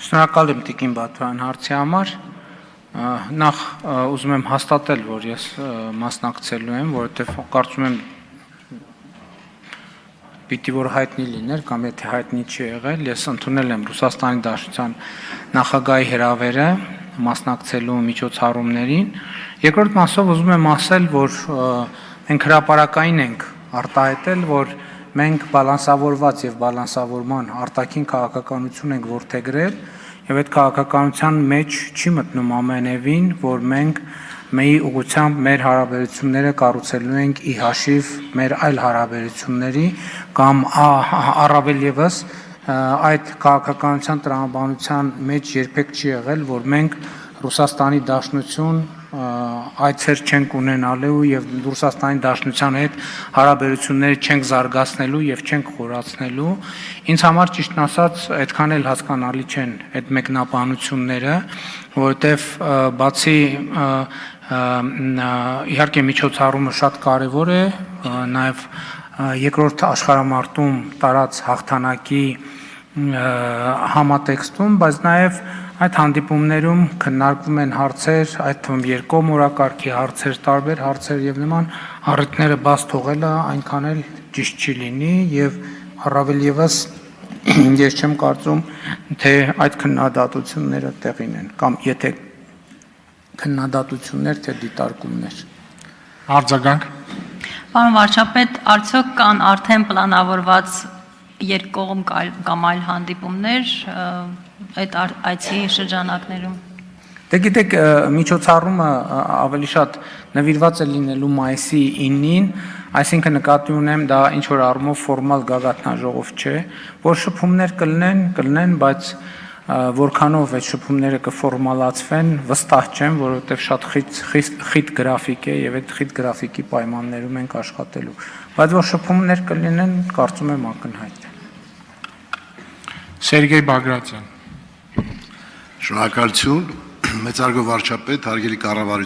Շնորհակալ եմ Տիկին Բաթոյան հարցի համար, նախ ուզում եմ հաստատել, որ ես մասնակցելու եմ, որովհետև կարծում եմ պիտի որ հայտնի լիներ, կամ եթե հայտնի չի եղել, ես ընդունել եմ Ռուսաստանի Դաշնության նախագահի հրավերը մասնակցելու միջոցառումներին, երկրորդ մասով ուզում եմ ասել, որ մենք հրապարակային ենք արտահայտել, որ մենք բալանսավորված եւ բալանսավորման արտաքին քաղաքականություն ենք որդեգրել եւ այդ քաղաքականության մեջ չի մտնում ամենևին, որ մենք մեր ուղղությամբ մեր հարաբերությունները կառուցելու ենք ի հաշիվ մեր այլ հարաբերությունների կամ առավել եւս այդ քաղաքականության տրամաբանության մեջ երբեք չի եղել, որ մենք Ռուսաստանի Դաշնություն այցեր չենք ունենալու եւ Ռուսաստանի Դաշնության հետ հարաբերությունները չենք զարգացնելու եւ չենք խորացնելու ինձ համար ճիշտն ասած այդքան էլ հասկանալի չեն այդ մեկնաբանությունները որովհետեւ բացի իհարկե միջոցառումը շատ կարեւոր է նաեւ երկրորդ աշխարհամարտում տարած հաղթանակի համատեքստում բայց նաեւ այդ հանդիպումներում քննարկվում են հարցեր, այդ թվում երկկողմորակարգի հարցեր, տարբեր հարցեր եւ նման առիթները բաց թողելը այնքան էլ ճիշտ չի լինի եւ առավել եւս ես չեմ կարծում, թե այդ քննադատությունները տեղին են կամ եթե քննադատություններ թե դիտարկումներ։ Արձագանք։ Պարոն վարչապետ, արդյոք կան արդեն պլանավորված երկկողմ կամ այլ հանդիպումներ այդ այցի շրջանակներում։ Դե գիտեք, միջոցառումը ավելի շատ նվիրված է լինելու մայիսի 9-ին, այսինքն նկատի ունեմ դա ինչ որ առումով ֆորմալ գագաթնաժողով չէ, որ շփումներ կլինեն, բայց որքանով այդ շփումները կֆորմալացվեն, վստահ չեմ, որովհետև շատ խիտ գրաֆիկ է եւ այդ խիտ գրաֆիկի պայմաններում ենք աշխատելու։ Բայց որ շփումներ կլինեն, կարծում եմ ակնհայտ է։ Սերգեյ Բագրատյան։ Շնորհակալություն, մեծարգո վարչապետ, հարգելի կառավարություն